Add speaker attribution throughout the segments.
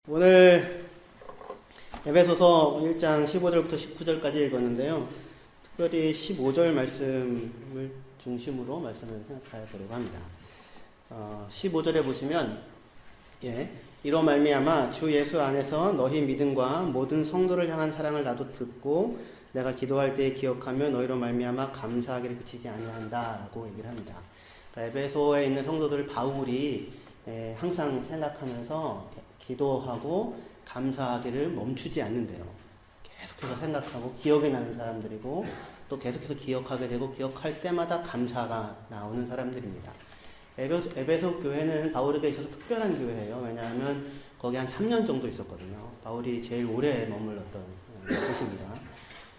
Speaker 1: 오늘 에베소서 1장 15절부터 19절까지 읽었는데요. 특별히 15절 말씀을 중심으로 말씀을 생각해 보려고 합니다. 15절에 보시면 이로 말미암아 주 예수 안에서 너희 믿음과 모든 성도를 향한 사랑을 나도 듣고 내가 기도할 때 기억하며 너희로 말미암아 감사하기를 그치지 아니한다라고 얘기를 합니다. 그러니까 에베소에 있는 성도들 바울이 항상 생각하면서 기도하고 감사하기를 멈추지 않는데요. 계속해서 생각하고 기억이 나는 사람들이고 또 계속해서 기억하게 되고 기억할 때마다 감사가 나오는 사람들입니다. 에베소 교회는 바울에게 있어서 특별한 교회예요. 왜냐하면 거기 한 3년 정도 있었거든요. 바울이 제일 오래 머물렀던 곳입니다.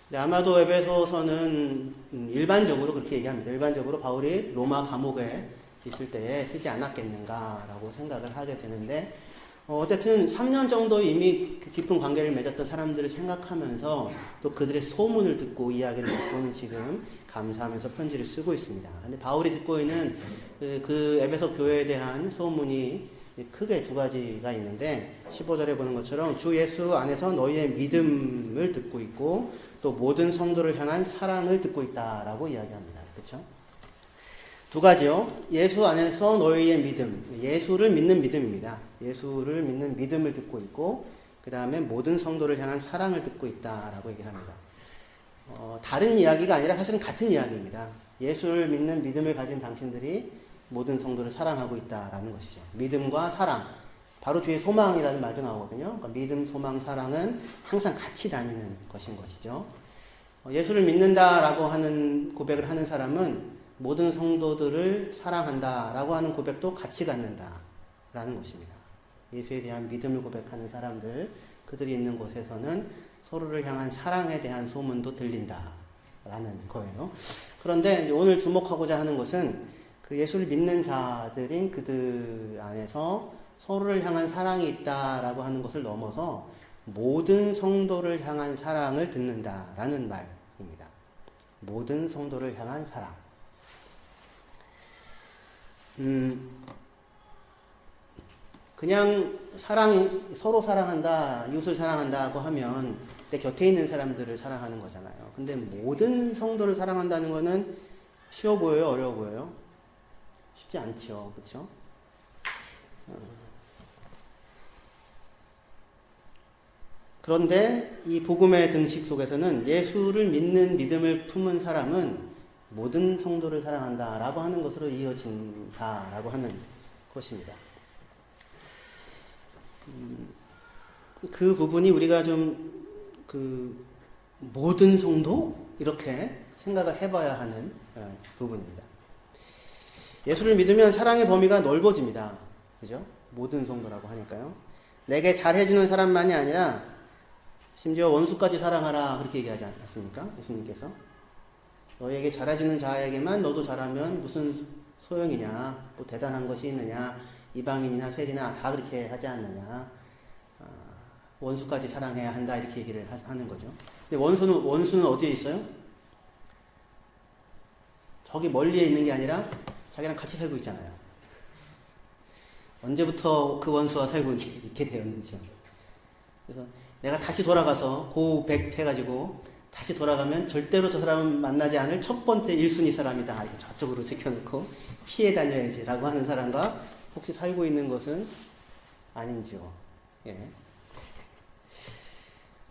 Speaker 1: 근데 아마도 에베소서는 일반적으로 그렇게 얘기합니다. 일반적으로 바울이 로마 감옥에 있을 때에 쓰지 않았겠는가라고 생각을 하게 되는데 어쨌든 3년 정도 이미 깊은 관계를 맺었던 사람들을 생각하면서 또 그들의 소문을 듣고 이야기를 듣고는 지금 감사하면서 편지를 쓰고 있습니다. 근데 바울이 듣고 있는 그 에베소 교회에 대한 소문이 크게 두 가지가 있는데 15절에 보는 것처럼 주 예수 안에서 너희의 믿음을 듣고 있고 또 모든 성도를 향한 사랑을 듣고 있다라고 이야기합니다. 그렇죠? 두 가지요. 예수 안에서 너희의 믿음, 예수를 믿는 믿음입니다. 예수를 믿는 믿음을 듣고 있고 그 다음에 모든 성도를 향한 사랑을 듣고 있다라고 얘기를 합니다. 다른 이야기가 아니라 사실은 같은 이야기입니다. 예수를 믿는 믿음을 가진 당신들이 모든 성도를 사랑하고 있다라는 것이죠. 믿음과 사랑, 바로 뒤에 소망이라는 말도 나오거든요. 그러니까 믿음, 소망, 사랑은 항상 같이 다니는 것인 것이죠. 예수를 믿는다라고 하는 고백을 하는 사람은 모든 성도들을 사랑한다라고 하는 고백도 같이 갖는다라는 것입니다. 예수에 대한 믿음을 고백하는 사람들, 그들이 있는 곳에서는 서로를 향한 사랑에 대한 소문도 들린다라는 거예요. 그런데 오늘 주목하고자 하는 것은 그 예수를 믿는 자들인 그들 안에서 서로를 향한 사랑이 있다라고 하는 것을 넘어서 모든 성도를 향한 사랑을 듣는다라는 말입니다. 모든 성도를 향한 사랑. 그냥 서로 사랑한다, 이웃을 사랑한다고 하면 내 곁에 있는 사람들을 사랑하는 거잖아요. 근데 모든 성도를 사랑한다는 거는 쉬워 보여요? 어려워 보여요? 쉽지 않죠. 그렇죠? 그런데 이 복음의 등식 속에서는 예수를 믿는 믿음을 품은 사람은 모든 성도를 사랑한다라고 하는 것으로 이어진다라고 하는 것입니다. 그 부분이 우리가 좀 모든 성도? 이렇게 생각을 해봐야 하는 부분입니다. 예수를 믿으면 사랑의 범위가 넓어집니다. 그죠? 모든 성도라고 하니까요. 내게 잘해주는 사람만이 아니라 심지어 원수까지 사랑하라 그렇게 얘기하지 않았습니까? 예수님께서. 너에게 잘해주는 자에게만 너도 잘하면 무슨 소용이냐, 뭐 대단한 것이 있느냐, 이방인이나 세리나 다 그렇게 하지 않느냐, 원수까지 사랑해야 한다 이렇게 얘기를 하는 거죠. 근데 원수는 어디에 있어요? 저기 멀리에 있는 게 아니라 자기랑 같이 살고 있잖아요. 언제부터 그 원수와 살고 있게 되었는지요. 그래서 내가 다시 돌아가서 고백해가지고 다시 돌아가면 절대로 저 사람은 만나지 않을 첫 번째 1순위 사람이다. 이렇게 저쪽으로 제껴놓고 피해 다녀야지 라고 하는 사람과 혹시 살고 있는 것은 아닌지요. 예.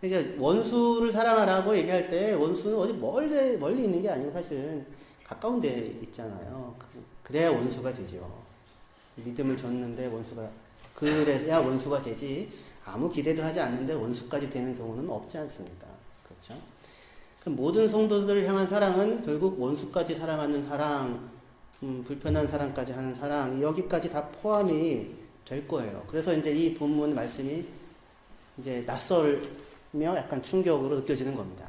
Speaker 1: 그러니까 원수를 사랑하라고 얘기할 때 원수는 어디 멀리 있는 게 아니고 사실은 가까운 데 있잖아요. 그래야 원수가 되죠. 믿음을 줬는데 그래야 원수가 되지 아무 기대도 하지 않는데 원수까지 되는 경우는 없지 않습니까? 그렇죠? 모든 성도들을 향한 사랑은 결국 원수까지 사랑하는 사랑, 불편한 사랑까지 하는 사랑, 여기까지 다 포함이 될 거예요. 그래서 이제 이 본문 말씀이 이제 낯설며 약간 충격으로 느껴지는 겁니다.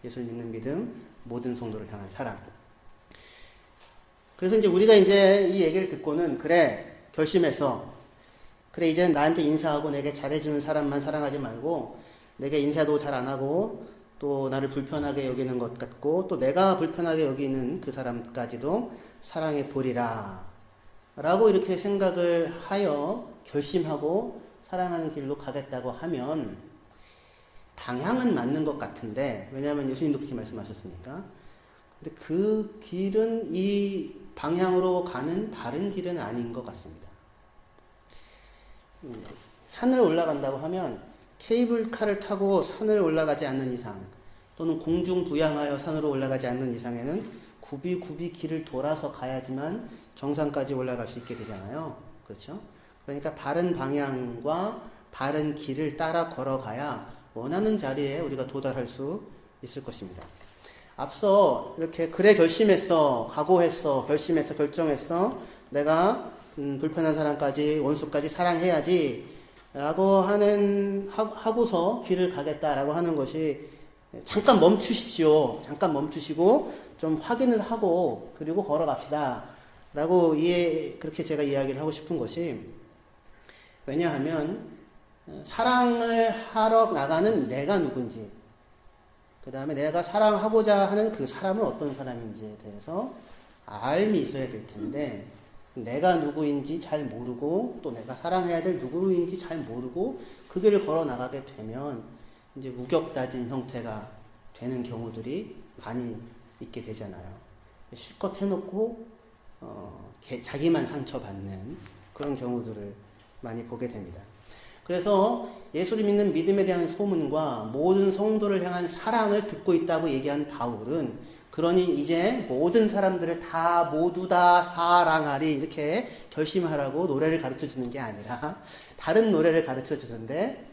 Speaker 1: 예수를 믿는 믿음, 모든 성도를 향한 사랑. 그래서 이제 우리가 이제 이 얘기를 듣고는 결심해서 이제 나한테 인사하고 내게 잘해주는 사람만 사랑하지 말고 내게 인사도 잘 안 하고 또 나를 불편하게 여기는 것 같고 또 내가 불편하게 여기는 그 사람까지도 사랑해 보리라 라고 이렇게 생각을 하여 결심하고 사랑하는 길로 가겠다고 하면 방향은 맞는 것 같은데, 왜냐하면 예수님도 그렇게 말씀하셨으니까. 근데 그 길은 이 방향으로 가는 바른 길은 아닌 것 같습니다. 산을 올라간다고 하면 케이블카를 타고 산을 올라가지 않는 이상, 또는 공중 부양하여 산으로 올라가지 않는 이상에는 굽이 길을 돌아서 가야지만 정상까지 올라갈 수 있게 되잖아요. 그렇죠? 그러니까 바른 방향과 바른 길을 따라 걸어가야 원하는 자리에 우리가 도달할 수 있을 것입니다. 앞서 이렇게 그래 결심했어, 각오했어, 결심했어, 결정했어, 내가 불편한 사람까지, 원수까지 사랑해야지 라고 하고서 길을 가겠다라고 하는 것이, 잠깐 멈추십시오. 잠깐 멈추시고 좀 확인을 하고 그리고 걸어갑시다 라고 그렇게 제가 이야기를 하고 싶은 것이, 왜냐하면 사랑을 하러 나가는 내가 누군지, 그 다음에 내가 사랑하고자 하는 그 사람은 어떤 사람인지에 대해서 알미 있어야 될 텐데, 내가 누구인지 잘 모르고 또 내가 사랑해야 될 누구인지 잘 모르고 그 길을 걸어 나가게 되면 이제 우격다진 형태가 되는 경우들이 많이 있게 되잖아요. 실컷 해놓고 자기만 상처받는 그런 경우들을 많이 보게 됩니다. 그래서 예수를 믿는 믿음에 대한 소문과 모든 성도를 향한 사랑을 듣고 있다고 얘기한 바울은, 그러니 이제 모든 사람들을 모두 다 사랑하리 이렇게 결심하라고 노래를 가르쳐 주는 게 아니라 다른 노래를 가르쳐 주는데,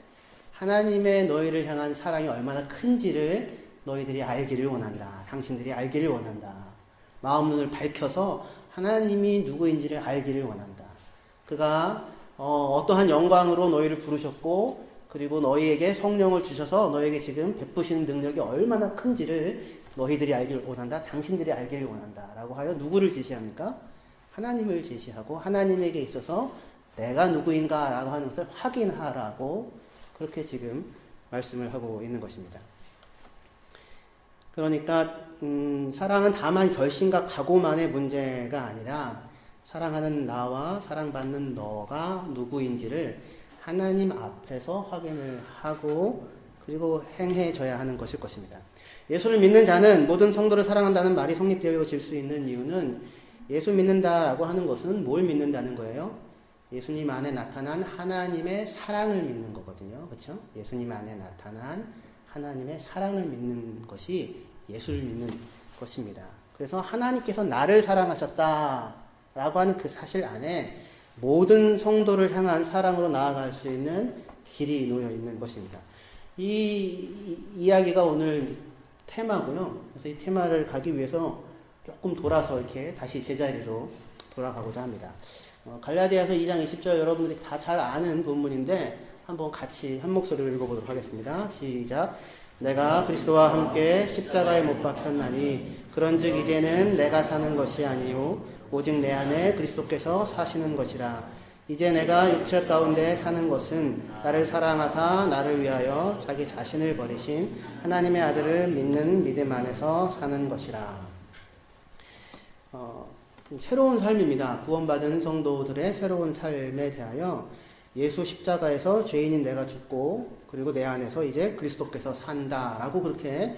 Speaker 1: 하나님의 너희를 향한 사랑이 얼마나 큰지를 너희들이 알기를 원한다. 당신들이 알기를 원한다. 마음 눈을 밝혀서 하나님이 누구인지를 알기를 원한다. 그가 어떠한 영광으로 너희를 부르셨고, 그리고 너희에게 성령을 주셔서 너희에게 지금 베푸시는 능력이 얼마나 큰지를 너희들이 알기를 원한다. 당신들이 알기를 원한다. 라고 하여 누구를 제시합니까? 하나님을 제시하고, 하나님에게 있어서 내가 누구인가 라고 하는 것을 확인하라고 그렇게 지금 말씀을 하고 있는 것입니다. 그러니까 사랑은 다만 결심과 각오만의 문제가 아니라, 사랑하는 나와 사랑받는 너가 누구인지를 하나님 앞에서 확인을 하고 그리고 행해져야 하는 것일 것입니다. 예수를 믿는 자는 모든 성도를 사랑한다는 말이 성립되어질 수 있는 이유는, 예수 믿는다라고 하는 것은 뭘 믿는다는 거예요? 예수님 안에 나타난 하나님의 사랑을 믿는 거거든요. 그렇죠? 예수님 안에 나타난 하나님의 사랑을 믿는 것이 예수를 믿는 것입니다. 그래서 하나님께서 나를 사랑하셨다 라고 하는 그 사실 안에 모든 성도를 향한 사랑으로 나아갈 수 있는 길이 놓여 있는 것입니다. 이 이야기가 오늘 테마고요. 그래서 이 테마를 가기 위해서 조금 돌아서 이렇게 다시 제자리로 돌아가고자 합니다. 갈라디아서 2장 20절 여러분들이 다 잘 아는 본문인데 한번 같이 한 목소리로 읽어보도록 하겠습니다. 시작. 내가 그리스도와 함께 십자가에 못 박혔나니 그런즉 이제는 내가 사는 것이 아니요 오직 내 안에 그리스도께서 사시는 것이라. 이제 내가 육체 가운데 사는 것은 나를 사랑하사 나를 위하여 자기 자신을 버리신 하나님의 아들을 믿는 믿음 안에서 사는 것이라. 새로운 삶입니다. 구원받은 성도들의 새로운 삶에 대하여 예수 십자가에서 죄인인 내가 죽고 그리고 내 안에서 이제 그리스도께서 산다라고 그렇게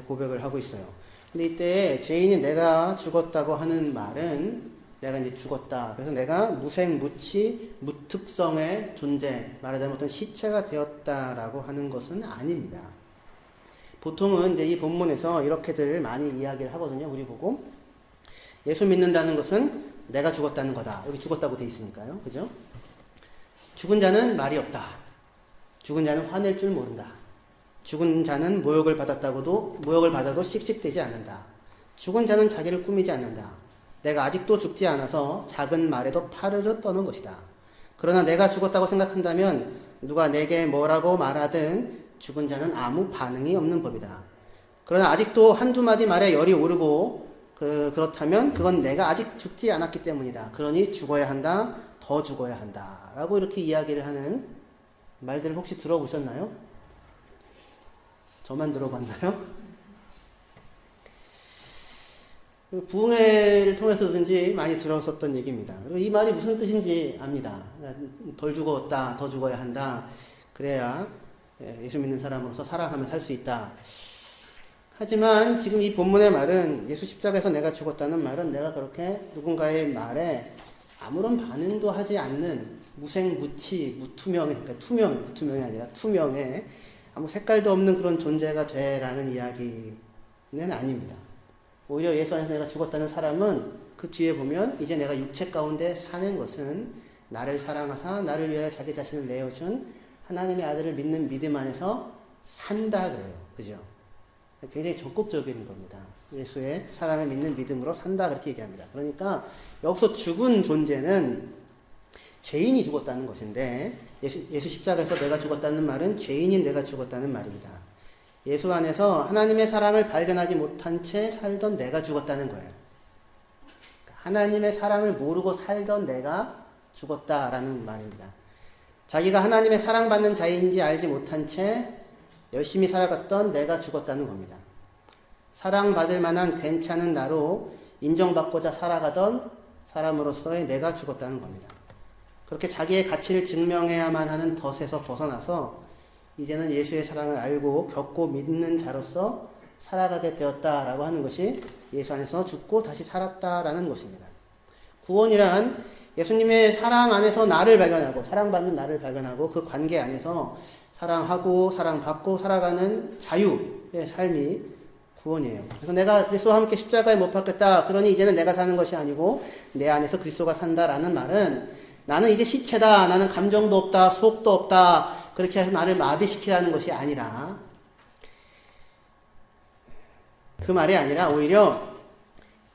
Speaker 1: 고백을 하고 있어요. 근데 이때 죄인인 내가 죽었다고 하는 말은 내가 이제 죽었다. 그래서 내가 무생무치 무특성의 존재, 말하자면 어떤 시체가 되었다라고 하는 것은 아닙니다. 보통은 이제 이 본문에서 이렇게들 많이 이야기를 하거든요. 우리 보고 예수 믿는다는 것은 내가 죽었다는 거다. 여기 죽었다고 돼 있으니까요. 그죠? 죽은 자는 말이 없다. 죽은 자는 화낼 줄 모른다. 죽은 자는 모욕을 받아도 씩씩대지 않는다. 죽은 자는 자기를 꾸미지 않는다. 내가 아직도 죽지 않아서 작은 말에도 파르르 떠는 것이다. 그러나 내가 죽었다고 생각한다면 누가 내게 뭐라고 말하든 죽은 자는 아무 반응이 없는 법이다. 그러나 아직도 한두 마디 말에 열이 오르고 그렇다면 그건 내가 아직 죽지 않았기 때문이다. 그러니 죽어야 한다. 더 죽어야 한다. 라고 이렇게 이야기를 하는 말들을 혹시 들어보셨나요? 저만 들어봤나요? 부흥회를 통해서든지 많이 들었었던 얘기입니다. 그리고 이 말이 무슨 뜻인지 압니다. 덜 죽었다, 더 죽어야 한다. 그래야 예수 믿는 사람으로서 살아가며 살 수 있다. 하지만 지금 이 본문의 말은 예수 십자가에서 내가 죽었다는 말은 내가 그렇게 누군가의 말에 아무런 반응도 하지 않는 무생무치, 무투명의, 그러니까 무투명이 아니라 투명의 아무 색깔도 없는 그런 존재가 되라는 이야기는 아닙니다. 오히려 예수 안에서 내가 죽었다는 사람은 그 뒤에 보면 이제 내가 육체 가운데 사는 것은 나를 사랑하사 나를 위하여 자기 자신을 내어준 하나님의 아들을 믿는 믿음 안에서 산다 그래요. 그죠? 굉장히 적극적인 겁니다. 예수의 사랑을 믿는 믿음으로 산다 그렇게 얘기합니다. 그러니까 여기서 죽은 존재는 죄인이 죽었다는 것인데 예수 십자가에서 내가 죽었다는 말은 죄인인 내가 죽었다는 말입니다. 예수 안에서 하나님의 사랑을 발견하지 못한 채 살던 내가 죽었다는 거예요. 하나님의 사랑을 모르고 살던 내가 죽었다라는 말입니다. 자기가 하나님의 사랑받는 자인지 알지 못한 채 열심히 살아갔던 내가 죽었다는 겁니다. 사랑받을 만한 괜찮은 나로 인정받고자 살아가던 사람으로서의 내가 죽었다는 겁니다. 그렇게 자기의 가치를 증명해야만 하는 덫에서 벗어나서 이제는 예수의 사랑을 알고 겪고 믿는 자로서 살아가게 되었다라고 하는 것이 예수 안에서 죽고 다시 살았다라는 것입니다. 구원이란 예수님의 사랑 안에서 나를 발견하고 사랑받는 나를 발견하고 그 관계 안에서 사랑하고 사랑받고 살아가는 자유의 삶이 구원이에요. 그래서 내가 그리스도와 함께 십자가에 못 박혔다. 그러니 이제는 내가 사는 것이 아니고 내 안에서 그리스도가 산다라는 말은 나는 이제 시체다. 나는 감정도 없다. 속도 없다. 그렇게 해서 나를 마비시키라는 것이 아니라 그 말이 아니라 오히려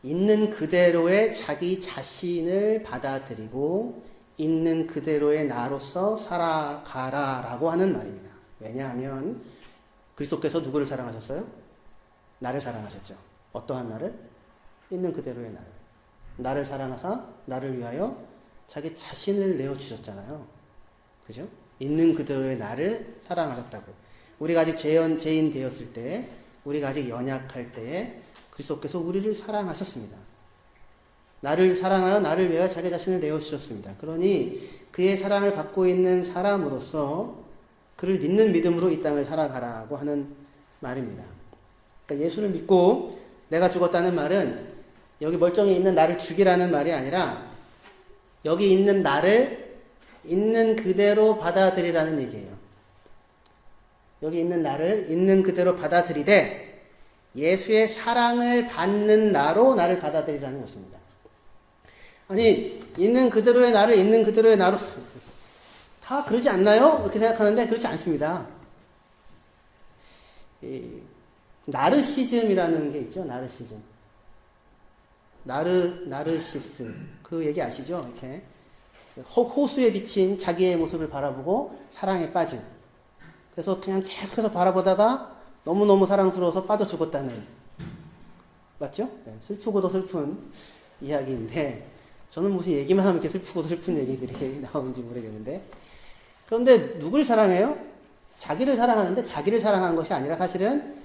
Speaker 1: 있는 그대로의 자기 자신을 받아들이고 있는 그대로의 나로서 살아가라라고 하는 말입니다. 왜냐하면 그리스도께서 누구를 사랑하셨어요? 나를 사랑하셨죠. 어떠한 나를? 있는 그대로의 나를. 나를 사랑하사 나를 위하여 자기 자신을 내어주셨잖아요. 그죠? 있는 그대로의 나를 사랑하셨다고. 우리가 아직 죄인 되었을 때, 우리가 아직 연약할 때에 그리스도께서 우리를 사랑하셨습니다. 나를 사랑하여 나를 위하여 자기 자신을 내어주셨습니다. 그러니 그의 사랑을 받고 있는 사람으로서 그를 믿는 믿음으로 이 땅을 살아가라고 하는 말입니다. 그러니까 예수를 믿고 내가 죽었다는 말은 여기 멀쩡히 있는 나를 죽이라는 말이 아니라 여기 있는 나를 있는 그대로 받아들이라는 얘기예요. 여기 있는 나를 있는 그대로 받아들이되 예수의 사랑을 받는 나로 나를 받아들이라는 것입니다. 아니, 있는 그대로의 나를 있는 그대로의 나로 다 그러지 않나요? 이렇게 생각하는데 그렇지 않습니다. 나르시즘이라는 게 있죠. 나르시즘. 나르시스. 그 얘기 아시죠? 이렇게. 호수에 비친 자기의 모습을 바라보고 사랑에 빠진. 그래서 그냥 계속해서 바라보다가 너무너무 사랑스러워서 빠져 죽었다는. 맞죠? 네, 슬프고도 슬픈 이야기인데, 저는 무슨 얘기만 하면 이렇게 슬프고도 슬픈 얘기들이 나오는지 모르겠는데. 그런데 누굴 사랑해요? 자기를 사랑하는데 자기를 사랑하는 것이 아니라 사실은,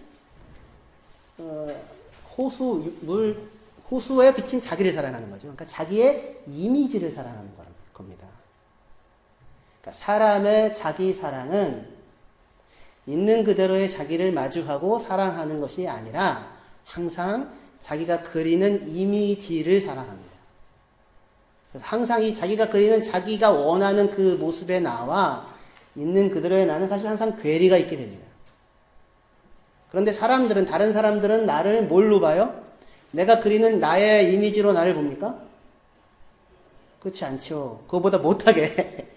Speaker 1: 호수에 비친 자기를 사랑하는 거죠. 그러니까 자기의 이미지를 사랑하는 겁니다. 그러니까 사람의 자기 사랑은 있는 그대로의 자기를 마주하고 사랑하는 것이 아니라 항상 자기가 그리는 이미지를 사랑합니다. 그래서 항상 이 자기가 그리는 자기가 원하는 그 모습의 나와 있는 그대로의 나는 사실 항상 괴리가 있게 됩니다. 그런데 다른 사람들은 나를 뭘로 봐요? 내가 그리는 나의 이미지로 나를 봅니까? 그렇지 않죠. 그거보다 못하게.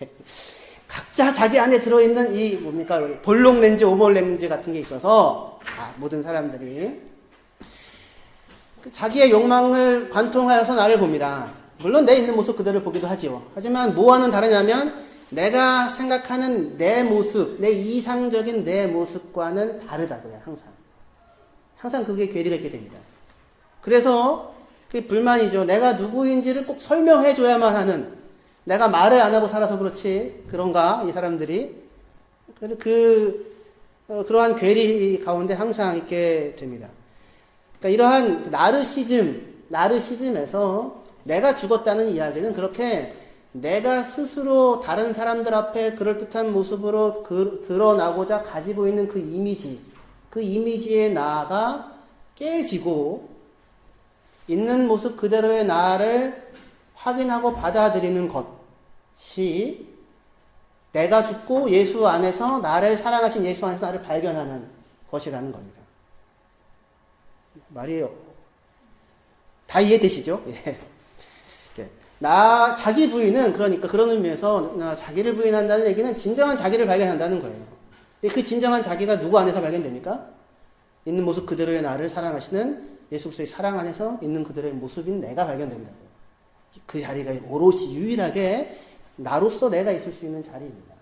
Speaker 1: 각자 자기 안에 들어있는 이 뭡니까? 볼록 렌즈, 오몰 렌즈 같은 게 있어서, 모든 사람들이. 자기의 욕망을 관통하여서 나를 봅니다. 물론 내 있는 모습 그대로 보기도 하지요. 하지만 뭐와는 다르냐면, 내가 생각하는 내 모습, 내 이상적인 내 모습과는 다르다고요, 항상. 항상 그게 괴리가 있게 됩니다. 그래서 그게 불만이죠. 내가 누구인지를 꼭 설명해줘야만 하는, 내가 말을 안 하고 살아서 그렇지, 그런가, 이 사람들이. 그러한 괴리 가운데 항상 있게 됩니다. 그러니까 이러한 나르시즘의 나르시즘에서 내가 죽었다는 이야기는 그렇게 내가 스스로 다른 사람들 앞에 그럴듯한 모습으로 드러나고자 가지고 있는 그 이미지의 나가 깨지고 있는 모습 그대로의 나를 확인하고 받아들이는 것이 내가 죽고 예수 안에서 나를 사랑하신 예수 안에서 나를 발견하는 것이라는 겁니다. 말이 다 이해되시죠? 예. 자기 부인은 그러니까 그런 의미에서 자기를 부인한다는 얘기는 진정한 자기를 발견한다는 거예요. 그 진정한 자기가 누구 안에서 발견됩니까? 있는 모습 그대로의 나를 사랑하시는 예수 그리스도의 사랑 안에서 있는 그대로의 모습인 내가 발견된다고요. 그 자리가 오롯이 유일하게 나로서 내가 있을 수 있는 자리입니다.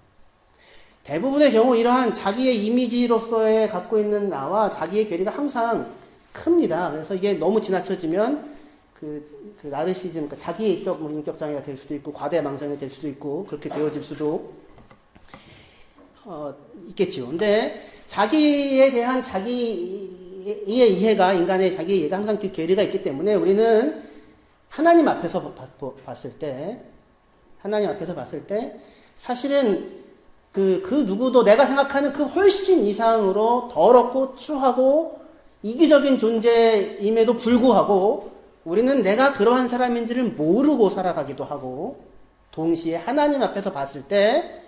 Speaker 1: 대부분의 경우 이러한 자기의 이미지로서의 갖고 있는 나와 자기의 괴리가 항상 큽니다. 그래서 이게 너무 지나쳐지면 그 나르시즘, 그러니까 자기의 인격 장애가 될 수도 있고 과대망상이 될 수도 있고 그렇게 되어질 수도 있겠지요. 근데 자기에 대한 자기의 이해가 인간의 자기의 이해가 항상 그 괴리가 있기 때문에 우리는 하나님 앞에서 봤을 때 사실은 그 누구도 내가 생각하는 그 훨씬 이상으로 더럽고 추하고 이기적인 존재임에도 불구하고 우리는 내가 그러한 사람인지를 모르고 살아가기도 하고 동시에 하나님 앞에서 봤을 때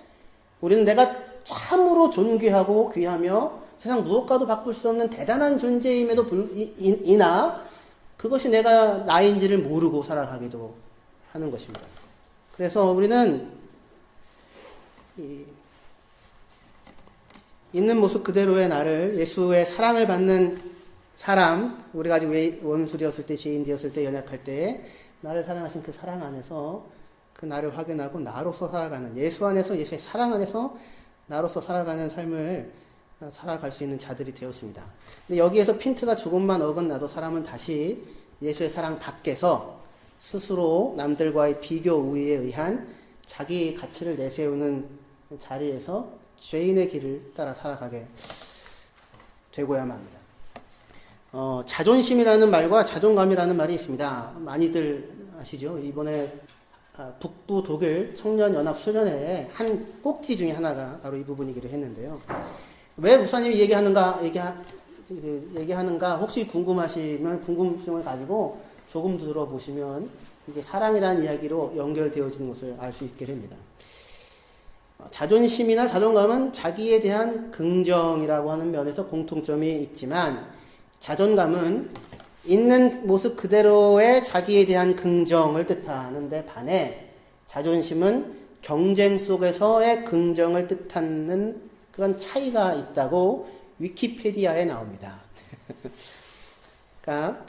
Speaker 1: 우리는 내가 참으로 존귀하고 귀하며 세상 무엇과도 바꿀 수 없는 대단한 존재임에도 이나 그것이 내가 나인지를 모르고 살아가기도 하는 것입니다. 그래서 우리는 있는 모습 그대로의 나를 예수의 사랑을 받는 사람, 우리가 아직 원수 되었을 때, 죄인 되었을 때, 연약할 때 나를 사랑하신 그 사랑 안에서 그 나를 확인하고 나로서 살아가는 예수 안에서 예수의 사랑 안에서 나로서 살아가는 삶을 살아갈 수 있는 자들이 되었습니다. 근데 여기에서 핀트가 조금만 어긋나도 사람은 다시 예수의 사랑 밖에서 스스로 남들과의 비교 우위에 의한 자기 가치를 내세우는 자리에서 죄인의 길을 따라 살아가게 되고야만 합니다. 자존심이라는 말과 자존감이라는 말이 있습니다. 많이들 아시죠? 이번에 북부 독일 청년연합수련회의 한 꼭지 중에 하나가 바로 이 부분이기도 했는데요. 왜 목사님이 얘기하는가 혹시 궁금하시면 궁금증을 가지고 조금 들어보시면 이게 사랑이라는 이야기로 연결되어지는 것을 알 수 있게 됩니다. 자존심이나 자존감은 자기에 대한 긍정이라고 하는 면에서 공통점이 있지만 자존감은 있는 모습 그대로의 자기에 대한 긍정을 뜻하는데 반해 자존심은 경쟁 속에서의 긍정을 뜻하는 그런 차이가 있다고 위키피디아에 나옵니다. 그러니까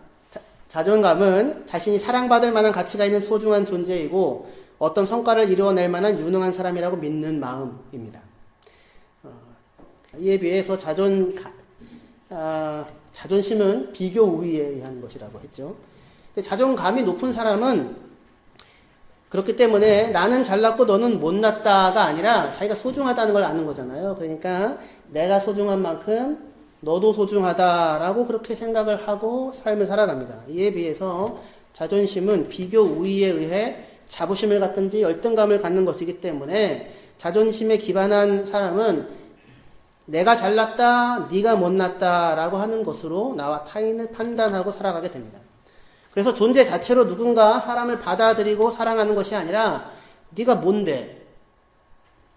Speaker 1: 자존감은 자신이 사랑받을 만한 가치가 있는 소중한 존재이고 어떤 성과를 이루어낼 만한 유능한 사람이라고 믿는 마음입니다. 이에 비해서 자존심은 비교 우위에 의한 것이라고 했죠. 근데 자존감이 높은 사람은 그렇기 때문에 나는 잘났고 너는 못났다가 아니라 자기가 소중하다는 걸 아는 거잖아요. 그러니까 내가 소중한 만큼 너도 소중하다라고 그렇게 생각을 하고 삶을 살아갑니다. 이에 비해서 자존심은 비교 우위에 의해 자부심을 갖든지 열등감을 갖는 것이기 때문에 자존심에 기반한 사람은 내가 잘났다, 네가 못났다라고 하는 것으로 나와 타인을 판단하고 살아가게 됩니다. 그래서 존재 자체로 누군가 사람을 받아들이고 사랑하는 것이 아니라 네가 뭔데?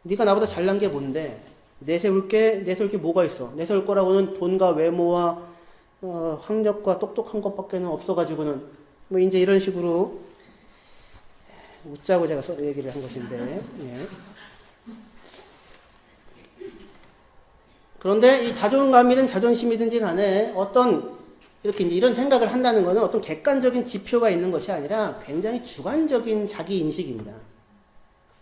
Speaker 1: 네가 나보다 잘난 게 뭔데? 내세울 게 뭐가 있어? 내세울 거라고는 돈과 외모와 학력과 똑똑한 것밖에는 없어가지고는 뭐 이제 이런 식으로 웃자고 제가 얘기를 한 것인데 예. 그런데 이 자존감이든 자존심이든지 간에 이렇게 이제 이런 생각을 한다는 것은 어떤 객관적인 지표가 있는 것이 아니라 굉장히 주관적인 자기 인식입니다.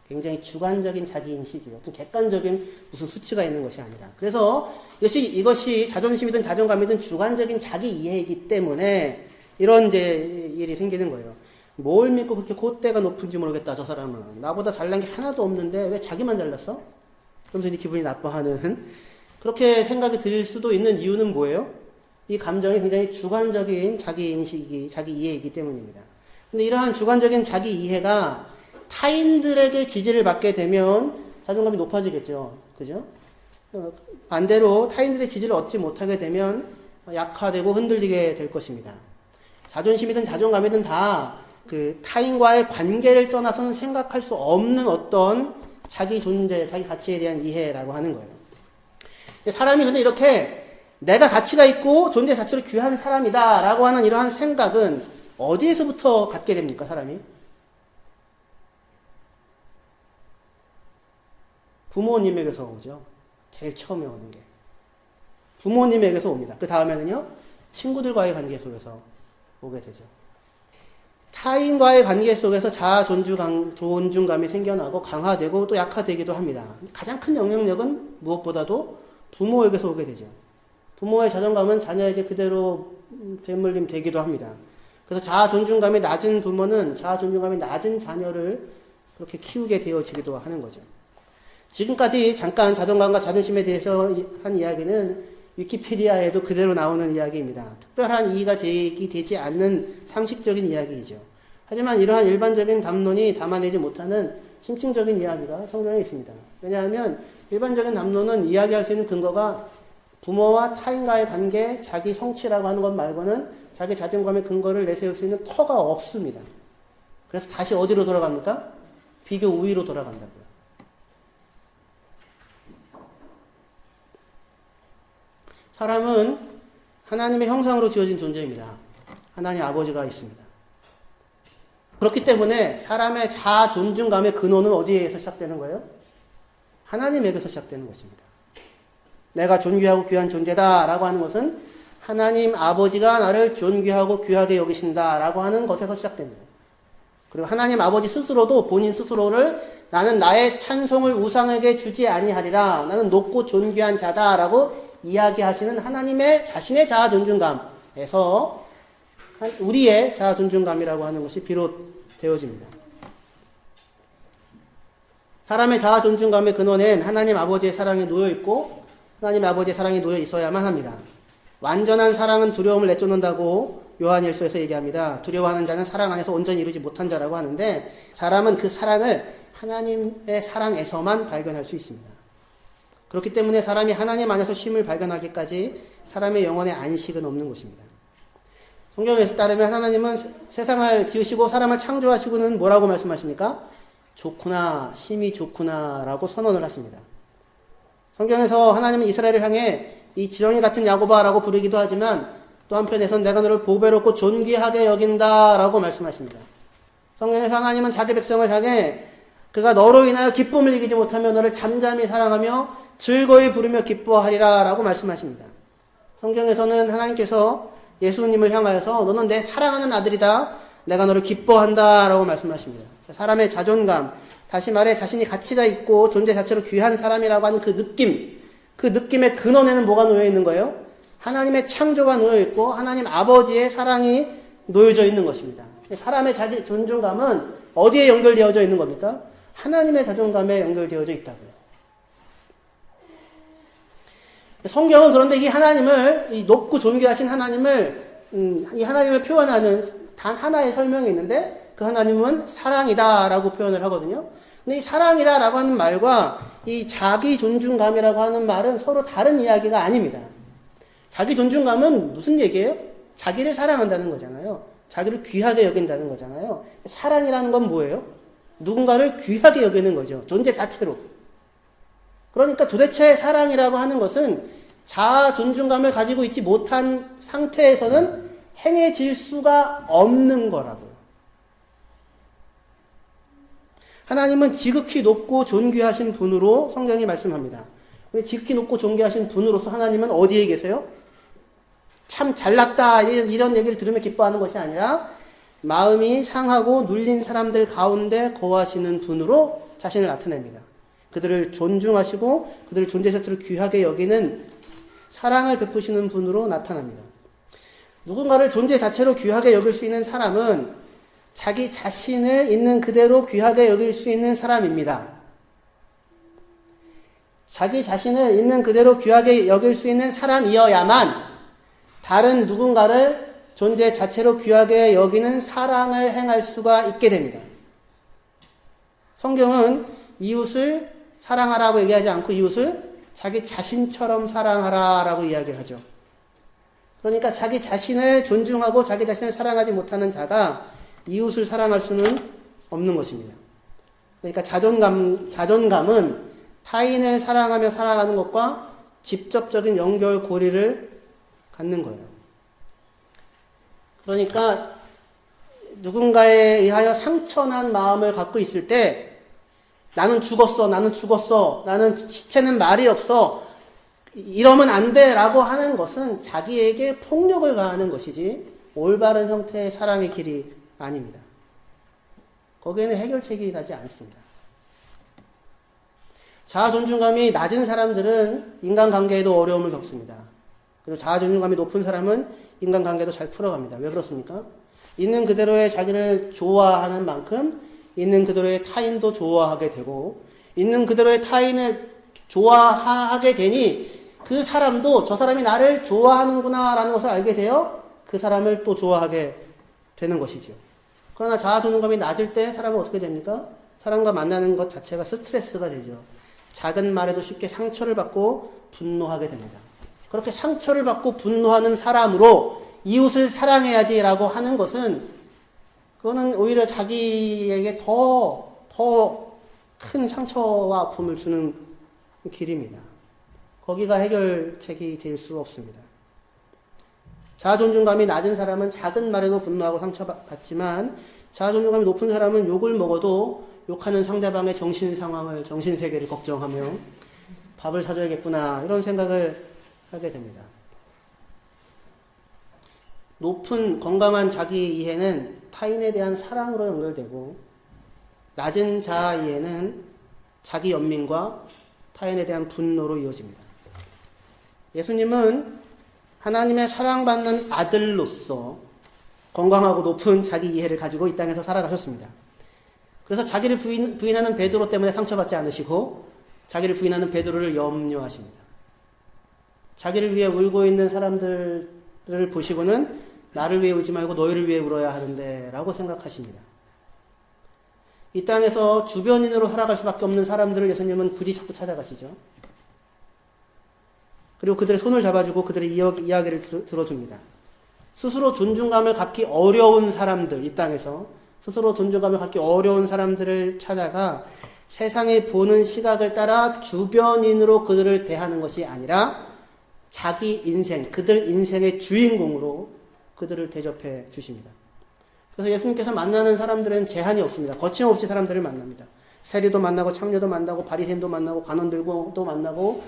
Speaker 1: 굉장히 주관적인 자기 인식이에요. 어떤 객관적인 무슨 수치가 있는 것이 아니라. 그래서 이것이 자존심이든 자존감이든 주관적인 자기 이해이기 때문에 이런 이제 일이 생기는 거예요. 뭘 믿고 그렇게 콧대가 높은지 모르겠다, 저 사람은. 나보다 잘난 게 하나도 없는데 왜 자기만 잘났어? 그러면서 이제 기분이 나빠하는 그렇게 생각이 들 수도 있는 이유는 뭐예요? 이 감정이 굉장히 주관적인 자기 인식이, 자기 이해이기 때문입니다. 근데 이러한 주관적인 자기 이해가 타인들에게 지지를 받게 되면 자존감이 높아지겠죠. 그죠? 반대로 타인들의 지지를 얻지 못하게 되면 약화되고 흔들리게 될 것입니다. 자존심이든 자존감이든 다 그 타인과의 관계를 떠나서는 생각할 수 없는 어떤 자기 존재, 자기 가치에 대한 이해라고 하는 거예요. 사람이 근데 이렇게 내가 가치가 있고 존재 자체로 귀한 사람이다 라고 하는 이러한 생각은 어디에서부터 갖게 됩니까, 사람이? 부모님에게서 오죠. 제일 처음에 오는 게. 부모님에게서 옵니다. 그 다음에는요, 친구들과의 관계 속에서 오게 되죠. 타인과의 관계 속에서 자아 존중감이 생겨나고 강화되고 또 약화되기도 합니다. 가장 큰 영향력은 무엇보다도 부모에게서 오게 되죠. 부모의 자존감은 자녀에게 그대로 되물림 되기도 합니다. 그래서 자아 존중감이 낮은 부모는 자아 존중감이 낮은 자녀를 그렇게 키우게 되어지기도 하는 거죠. 지금까지 잠깐 자존감과 자존심에 대해서 한 이야기는 위키피디아에도 그대로 나오는 이야기입니다. 특별한 이의가 제기되지 않는 상식적인 이야기이죠. 하지만 이러한 일반적인 담론이 담아내지 못하는 심층적인 이야기가 성경에 있습니다. 왜냐하면 일반적인 담론은 이야기할 수 있는 근거가 부모와 타인과의 관계, 자기 성취라고 하는 것 말고는 자기 자존감의 근거를 내세울 수 있는 터가 없습니다. 그래서 다시 어디로 돌아갑니까? 비교 우위로 돌아간다고요. 사람은 하나님의 형상으로 지어진 존재입니다. 하나님 아버지가 있습니다. 그렇기 때문에 사람의 자아 존중감의 근원은 어디에서 시작되는 거예요? 하나님에게서 시작되는 것입니다. 내가 존귀하고 귀한 존재다라고 하는 것은 하나님 아버지가 나를 존귀하고 귀하게 여기신다라고 하는 것에서 시작됩니다. 그리고 하나님 아버지 스스로도 본인 스스로를 나는 나의 찬송을 우상에게 주지 아니하리라, 나는 높고 존귀한 자다라고 이야기하시는 하나님의 자신의 자아 존중감에서 우리의 자아 존중감이라고 하는 것이 비롯되어집니다. 사람의 자아 존중감의 근원엔 하나님 아버지의 사랑이 놓여 있고 하나님 아버지의 사랑이 놓여 있어야만 합니다. 완전한 사랑은 두려움을 내쫓는다고 요한일서에서 얘기합니다. 두려워하는 자는 사랑 안에서 온전히 이루지 못한 자라고 하는데 사람은 그 사랑을 하나님의 사랑에서만 발견할 수 있습니다. 그렇기 때문에 사람이 하나님 안에서 쉼을 발견하기까지 사람의 영혼의 안식은 없는 것입니다. 성경에 따르면 하나님은 세상을 지으시고 사람을 창조하시고는 뭐라고 말씀하십니까? 좋구나, 심히 좋구나 라고 선언을 하십니다. 성경에서 하나님은 이스라엘을 향해 이 지렁이 같은 야곱아라고 부르기도 하지만 또 한편에서는 내가 너를 보배롭고 존귀하게 여긴다 라고 말씀하십니다. 성경에서 하나님은 자기 백성을 향해 그가 너로 인하여 기쁨을 이기지 못하며 너를 잠잠히 사랑하며 즐거이 부르며 기뻐하리라 라고 말씀하십니다. 성경에서는 하나님께서 예수님을 향하여서 너는 내 사랑하는 아들이다, 내가 너를 기뻐한다 라고 말씀하십니다. 사람의 자존감, 다시 말해 자신이 가치가 있고 존재 자체로 귀한 사람이라고 하는 그 느낌, 그 느낌의 근원에는 뭐가 놓여 있는 거예요? 하나님의 창조가 놓여 있고 하나님 아버지의 사랑이 놓여져 있는 것입니다. 사람의 자기 존중감은 어디에 연결되어져 있는 겁니까? 하나님의 자존감에 연결되어져 있다고요. 성경은 그런데 이 하나님을, 이 높고 존귀하신 하나님을, 이 하나님을 표현하는 단 하나의 설명이 있는데 그 하나님은 사랑이다라고 표현을 하거든요. 근데 이 사랑이다라고 하는 말과 이 자기 존중감이라고 하는 말은 서로 다른 이야기가 아닙니다. 자기 존중감은 무슨 얘기예요? 자기를 사랑한다는 거잖아요. 자기를 귀하게 여긴다는 거잖아요. 사랑이라는 건 뭐예요? 누군가를 귀하게 여기는 거죠. 존재 자체로. 그러니까 도대체 사랑이라고 하는 것은 자아 존중감을 가지고 있지 못한 상태에서는 행해질 수가 없는 거라고요. 하나님은 지극히 높고 존귀하신 분으로 성경이 말씀합니다. 근데 지극히 높고 존귀하신 분으로서 하나님은 어디에 계세요? 참 잘났다 이런 얘기를 들으며 기뻐하는 것이 아니라 마음이 상하고 눌린 사람들 가운데 거하시는 분으로 자신을 나타냅니다. 그들을 존중하시고 그들을 존재 자체로 귀하게 여기는 사랑을 베푸시는 분으로 나타납니다. 누군가를 존재 자체로 귀하게 여길 수 있는 사람은 자기 자신을 있는 그대로 귀하게 여길 수 있는 사람입니다. 자기 자신을 있는 그대로 귀하게 여길 수 있는 사람이어야만 다른 누군가를 존재 자체로 귀하게 여기는 사랑을 행할 수가 있게 됩니다. 성경은 이웃을 사랑하라고 얘기하지 않고 이웃을 자기 자신처럼 사랑하라라고 이야기를 하죠. 그러니까 자기 자신을 존중하고 자기 자신을 사랑하지 못하는 자가 이웃을 사랑할 수는 없는 것입니다. 그러니까 자존감은 타인을 사랑하며 살아가는 것과 직접적인 연결고리를 갖는 거예요. 그러니까 누군가에 의하여 상처난 마음을 갖고 있을 때 나는 죽었어, 나는 시체는 말이 없어, 이러면 안 돼 라고 하는 것은 자기에게 폭력을 가하는 것이지 올바른 형태의 사랑의 길이 아닙니다. 거기에는 해결책이 나지 않습니다. 자아 존중감이 낮은 사람들은 인간관계에도 어려움을 겪습니다. 그리고 자아 존중감이 높은 사람은 인간관계도 잘 풀어갑니다. 왜 그렇습니까? 있는 그대로의 자기를 좋아하는 만큼 있는 그대로의 타인도 좋아하게 되고 있는 그대로의 타인을 좋아하게 되니 그 사람도 저 사람이 나를 좋아하는구나 라는 것을 알게 되어 그 사람을 또 좋아하게 되는 것이죠. 그러나 자아 존중감이 낮을 때 사람은 어떻게 됩니까? 사람과 만나는 것 자체가 스트레스가 되죠. 작은 말에도 쉽게 상처를 받고 분노하게 됩니다. 그렇게 상처를 받고 분노하는 사람으로 이웃을 사랑해야지라고 하는 것은 그거는 오히려 자기에게 더 큰 상처와 아픔을 주는 길입니다. 거기가 해결책이 될 수 없습니다. 자아 존중감이 낮은 사람은 작은 말에도 분노하고 상처받지만 자아 존중감이 높은 사람은 욕을 먹어도 욕하는 상대방의 정신 상황을, 정신 세계를 걱정하며 밥을 사줘야겠구나 이런 생각을 하게 됩니다. 높은 건강한 자기 이해는 타인에 대한 사랑으로 연결되고 낮은 자아 이해는 자기 연민과 타인에 대한 분노로 이어집니다. 예수님은 하나님의 사랑받는 아들로서 건강하고 높은 자기 이해를 가지고 이 땅에서 살아가셨습니다. 그래서 자기를 부인하는 베드로 때문에 상처받지 않으시고 자기를 부인하는 베드로를 염려하십니다. 자기를 위해 울고 있는 사람들을 보시고는 나를 위해 울지 말고 너희를 위해 울어야 하는데 라고 생각하십니다. 이 땅에서 주변인으로 살아갈 수밖에 없는 사람들을 예수님은 굳이 자꾸 찾아가시죠. 그리고 그들의 손을 잡아주고 그들의 이야기를 들어줍니다. 스스로 존중감을 갖기 어려운 사람들, 이 땅에서 스스로 존중감을 갖기 어려운 사람들을 찾아가 세상에 보는 시각을 따라 주변인으로 그들을 대하는 것이 아니라 자기 인생, 그들 인생의 주인공으로 그들을 대접해 주십니다. 그래서 예수님께서 만나는 사람들은 제한이 없습니다. 거침없이 사람들을 만납니다. 세리도 만나고 창녀도 만나고 바리새인도 만나고 관원들도 만나고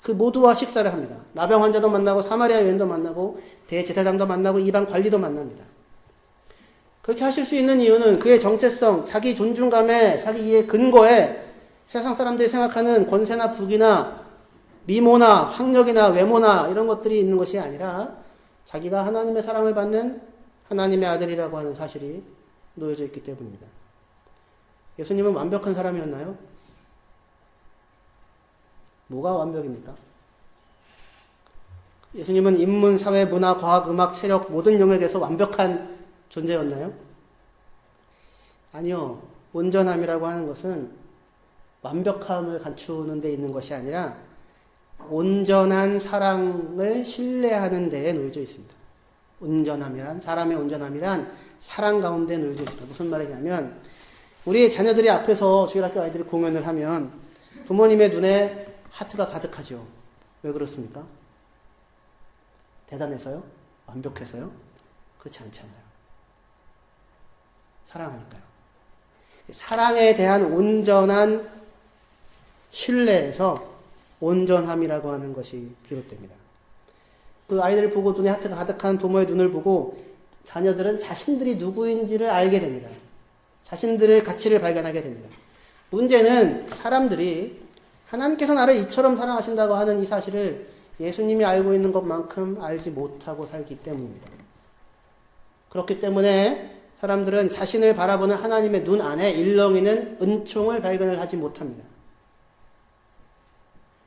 Speaker 1: 그 모두와 식사를 합니다. 나병 환자도 만나고 사마리아 여인도 만나고 대제사장도 만나고 이방 관리도 만납니다. 그렇게 하실 수 있는 이유는 그의 정체성, 자기 존중감에, 자기 이해 근거에 세상 사람들이 생각하는 권세나 부귀나 미모나 학력이나 외모나 이런 것들이 있는 것이 아니라 자기가 하나님의 사랑을 받는 하나님의 아들이라고 하는 사실이 놓여져 있기 때문입니다. 예수님은 완벽한 사람이었나요? 뭐가 완벽입니까? 예수님은 인문, 사회, 문화, 과학, 음악, 체력 모든 영역에서 완벽한 존재였나요? 아니요. 온전함이라고 하는 것은 완벽함을 갖추는 데 있는 것이 아니라 온전한 사랑을 신뢰하는 데에 놓여져 있습니다. 온전함이란, 사람의 온전함이란 사랑 가운데 놓여져 있습니다. 무슨 말이냐면 우리 자녀들이 앞에서 주일학교 아이들이 공연을 하면 부모님의 눈에 하트가 가득하죠. 왜 그렇습니까? 대단해서요? 완벽해서요? 그렇지 않잖아요. 사랑하니까요. 사랑에 대한 온전한 신뢰에서 온전함이라고 하는 것이 비롯됩니다. 그 아이들을 보고 눈에 하트가 가득한 부모의 눈을 보고 자녀들은 자신들이 누구인지를 알게 됩니다. 자신들의 가치를 발견하게 됩니다. 문제는 사람들이 하나님께서 나를 이처럼 사랑하신다고 하는 이 사실을 예수님이 알고 있는 것만큼 알지 못하고 살기 때문입니다. 그렇기 때문에 사람들은 자신을 바라보는 하나님의 눈 안에 일렁이는 은총을 발견을 하지 못합니다.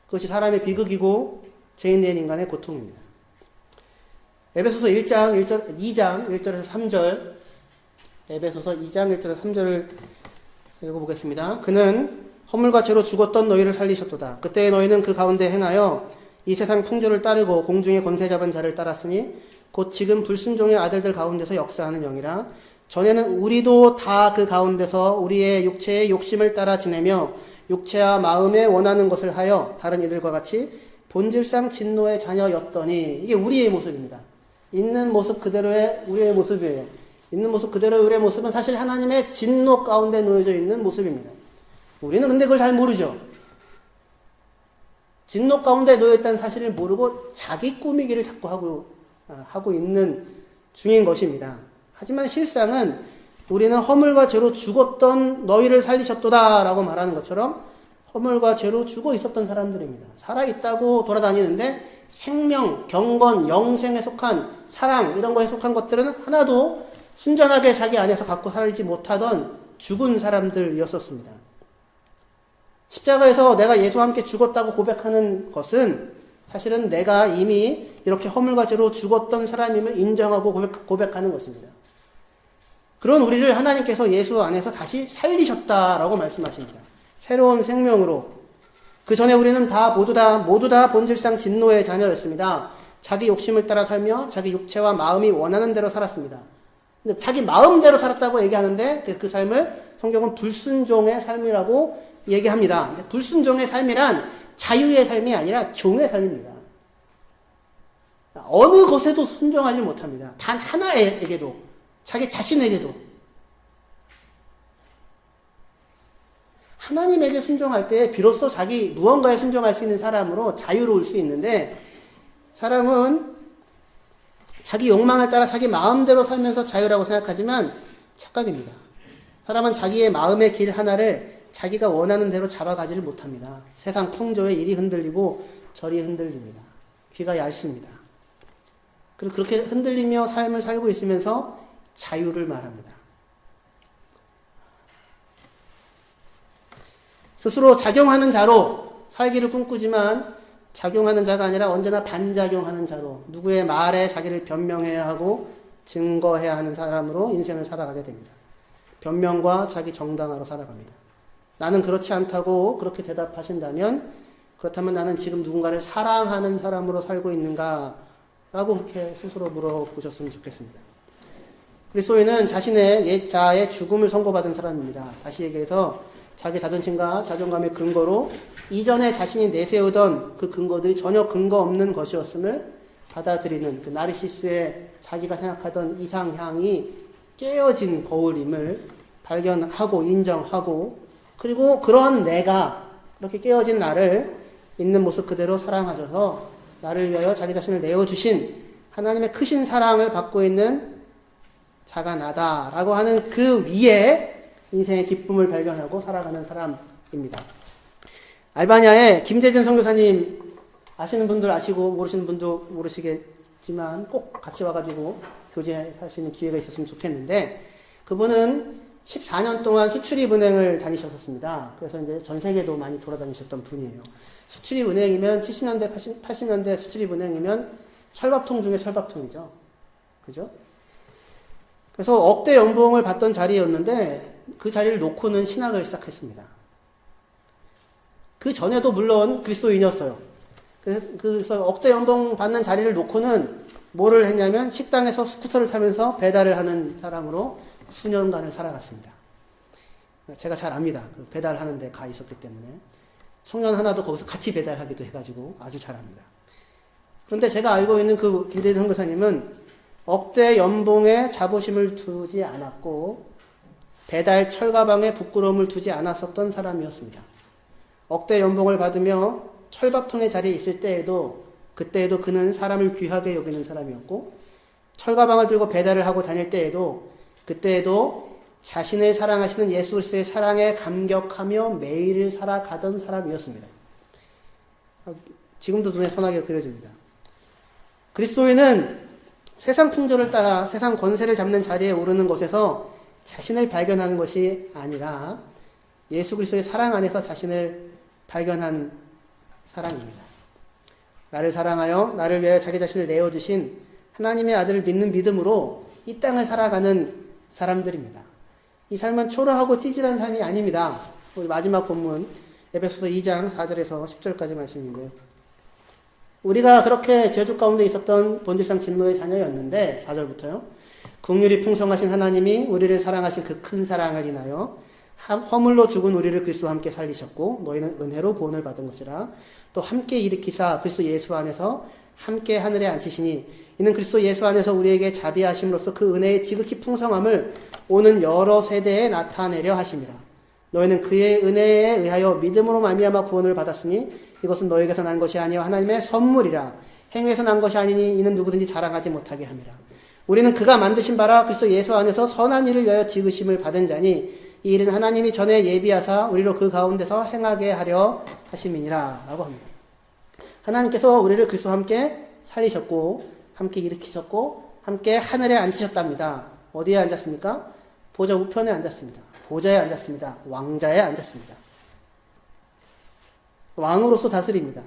Speaker 1: 그것이 사람의 비극이고 죄인된 인간의 고통입니다. 에베소서 2장 1절에서 3절, 에베소서 2장 1절에서 3절을 읽어보겠습니다. 그는 허물과 죄로 죽었던 너희를 살리셨도다. 그때 너희는 그 가운데 행하여 이 세상 풍조를 따르고 공중의 권세 잡은 자를 따랐으니 곧 지금 불순종의 아들들 가운데서 역사하는 영이라. 전에는 우리도 다 그 가운데서 우리의 육체의 욕심을 따라 지내며 육체와 마음에 원하는 것을 하여 다른 이들과 같이 본질상 진노의 자녀였더니, 이게 우리의 모습입니다. 있는 모습 그대로의 우리의 모습이에요. 있는 모습 그대로의 우리의 모습은 사실 하나님의 진노 가운데 놓여져 있는 모습입니다. 우리는 근데 그걸 잘 모르죠. 진노 가운데 놓여있다는 사실을 모르고 자기 꾸미기를 자꾸 하고 있는 중인 것입니다. 하지만 실상은 우리는 허물과 죄로 죽었던 너희를 살리셨도다 라고 말하는 것처럼 허물과 죄로 죽어 있었던 사람들입니다. 살아있다고 돌아다니는데 생명, 경건, 영생에 속한 사랑, 이런 거에 속한 것들은 하나도 순전하게 자기 안에서 갖고 살지 못하던 죽은 사람들이었었습니다. 십자가에서 내가 예수와 함께 죽었다고 고백하는 것은 사실은 내가 이미 이렇게 허물과 죄로 죽었던 사람임을 인정하고 고백하는 것입니다. 그런 우리를 하나님께서 예수 안에서 다시 살리셨다라고 말씀하십니다. 새로운 생명으로. 그 전에 우리는 모두 다 본질상 진노의 자녀였습니다. 자기 욕심을 따라 살며 자기 육체와 마음이 원하는 대로 살았습니다. 근데 자기 마음대로 살았다고 얘기하는데 그 삶을 성경은 불순종의 삶이라고 얘기합니다. 불순종의 삶이란 자유의 삶이 아니라 종의 삶입니다. 어느 것에도 순종하지 못합니다. 단 하나에게도, 자기 자신에게도. 하나님에게 순종할 때 비로소 자기 무언가에 순종할 수 있는 사람으로 자유로울 수 있는데, 사람은 자기 욕망을 따라 자기 마음대로 살면서 자유라고 생각하지만 착각입니다. 사람은 자기의 마음의 길 하나를 자기가 원하는 대로 잡아가지를 못합니다. 세상 풍조에 이리 흔들리고 저리 흔들립니다. 귀가 얇습니다. 그리고 그렇게 흔들리며 삶을 살고 있으면서 자유를 말합니다. 스스로 작용하는 자로 살기를 꿈꾸지만 작용하는 자가 아니라 언제나 반작용하는 자로 누구의 말에 자기를 변명해야 하고 증거해야 하는 사람으로 인생을 살아가게 됩니다. 변명과 자기 정당화로 살아갑니다. 나는 그렇지 않다고 그렇게 대답하신다면, 그렇다면 나는 지금 누군가를 사랑하는 사람으로 살고 있는가? 라고 그렇게 스스로 물어보셨으면 좋겠습니다. 그리스도인은 자신의 옛 자아의 죽음을 선고받은 사람입니다. 다시 얘기해서 자기 자존심과 자존감의 근거로 이전에 자신이 내세우던 그 근거들이 전혀 근거 없는 것이었음을 받아들이는 그 나르시스의 자기가 생각하던 이상향이 깨어진 거울임을 발견하고 인정하고, 그리고 그런 내가, 그렇게 깨어진 나를 있는 모습 그대로 사랑하셔서 나를 위하여 자기 자신을 내어주신 하나님의 크신 사랑을 받고 있는 자가 나다라고 하는 그 위에 인생의 기쁨을 발견하고 살아가는 사람입니다. 알바니아의 김재진 선교사님, 아시는 분들 아시고 모르시는 분도 모르시겠지만 꼭 같이 와가지고 교제할 수 있는 기회가 있었으면 좋겠는데, 그분은 14년 동안 수출입은행을 다니셨었습니다. 그래서 이제 전 세계도 많이 돌아다니셨던 분이에요. 수출입은행이면 70년대, 80년대 수출입은행이면 철밥통 중에 철밥통이죠. 그죠? 그래서 억대 연봉을 받던 자리였는데 그 자리를 놓고는 신학을 시작했습니다. 그 전에도 물론 그리스도인이었어요. 그래서 억대 연봉 받는 자리를 놓고는 뭐를 했냐면 식당에서 스쿠터를 타면서 배달을 하는 사람으로 수년간을 살아갔습니다. 제가 잘 압니다. 그 배달하는 데 가 있었기 때문에. 청년 하나도 거기서 같이 배달하기도 해가지고 아주 잘 압니다. 그런데 제가 알고 있는 그 김재진 선교사님은 억대 연봉에 자부심을 두지 않았고 배달 철가방에 부끄러움을 두지 않았었던 사람이었습니다. 억대 연봉을 받으며 철밥통의 자리에 있을 때에도, 그때에도 그는 사람을 귀하게 여기는 사람이었고, 철가방을 들고 배달을 하고 다닐 때에도, 그때에도 자신을 사랑하시는 예수 그리스도의 사랑에 감격하며 매일을 살아가던 사람이었습니다. 지금도 눈에 선하게 그려집니다. 그리스도인은 세상 풍조를 따라 세상 권세를 잡는 자리에 오르는 것에서 자신을 발견하는 것이 아니라 예수 그리스도의 사랑 안에서 자신을 발견한 사람입니다. 나를 사랑하여 나를 위하여 자기 자신을 내어주신 하나님의 아들을 믿는 믿음으로 이 땅을 살아가는 사람들입니다. 이 삶은 초라하고 찌질한 삶이 아닙니다. 우리 마지막 본문 에베소서 2장 4절에서 10절까지 말씀인데요. 우리가 그렇게 저주 가운데 있었던 본질상 진노의 자녀였는데 4절부터요. 긍휼이 풍성하신 하나님이 우리를 사랑하신 그 큰 사랑을 인하여 허물로 죽은 우리를 그리스도와 함께 살리셨고 너희는 은혜로 구원을 받은 것이라. 또 함께 일으키사 그리스도 예수 안에서 함께 하늘에 앉히시니 이는 그리스도 예수 안에서 우리에게 자비하심으로써 그 은혜의 지극히 풍성함을 오는 여러 세대에 나타내려 하심이라. 너희는 그의 은혜에 의하여 믿음으로 말미암아 구원을 받았으니 이것은 너희에게서 난 것이 아니요 하나님의 선물이라. 행위에서 난 것이 아니니 이는 누구든지 자랑하지 못하게 함이라. 우리는 그가 만드신 바라 그리스도 예수 안에서 선한 일을 위하여 지으심을 받은 자니 이 일은 하나님이 전에 예비하사 우리로 그 가운데서 행하게 하려 하심이니라 라고 합니다. 하나님께서 우리를 그리스도와 함께 살리셨고 함께 일으키셨고 함께 하늘에 앉히셨답니다. 어디에 앉았습니까? 보좌 우편에 앉았습니다. 보좌에 앉았습니다. 왕자에 앉았습니다. 왕으로서 다스립니다.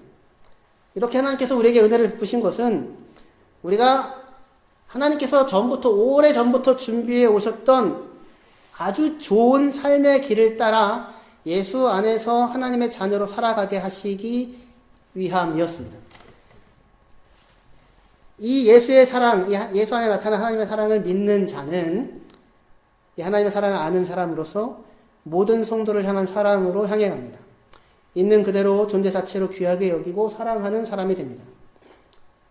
Speaker 1: 이렇게 하나님께서 우리에게 은혜를 베푸신 것은 우리가 하나님께서 오래 전부터 준비해 오셨던 아주 좋은 삶의 길을 따라 예수 안에서 하나님의 자녀로 살아가게 하시기 위함이었습니다. 이 예수의 사랑, 예수 안에 나타난 하나님의 사랑을 믿는 자는 이 하나님의 사랑을 아는 사람으로서 모든 성도를 향한 사랑으로 향해 갑니다. 있는 그대로 존재 자체로 귀하게 여기고 사랑하는 사람이 됩니다.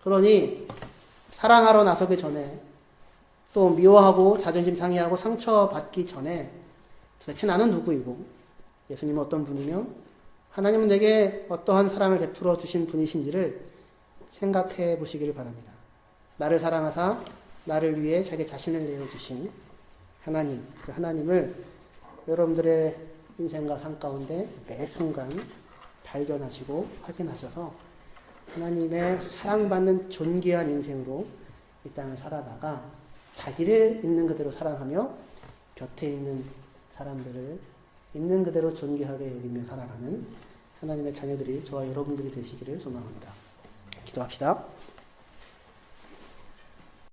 Speaker 1: 그러니 사랑하러 나서기 전에 또 미워하고 자존심 상해하고 상처받기 전에 도대체 나는 누구이고 예수님은 어떤 분이며 하나님은 내게 어떠한 사랑을 베풀어 주신 분이신지를 생각해 보시기를 바랍니다. 나를 사랑하사 나를 위해 자기 자신을 내어주신 하나님, 그 하나님을 여러분들의 인생과 삶 가운데 매 순간 발견하시고 확인하셔서 하나님의 사랑받는 존귀한 인생으로 이 땅을 살아나가 자기를 있는 그대로 사랑하며 곁에 있는 사람들을 있는 그대로 존귀하게 여기며 살아가는 하나님의 자녀들이 저와 여러분들이 되시기를 소망합니다. 기도합시다.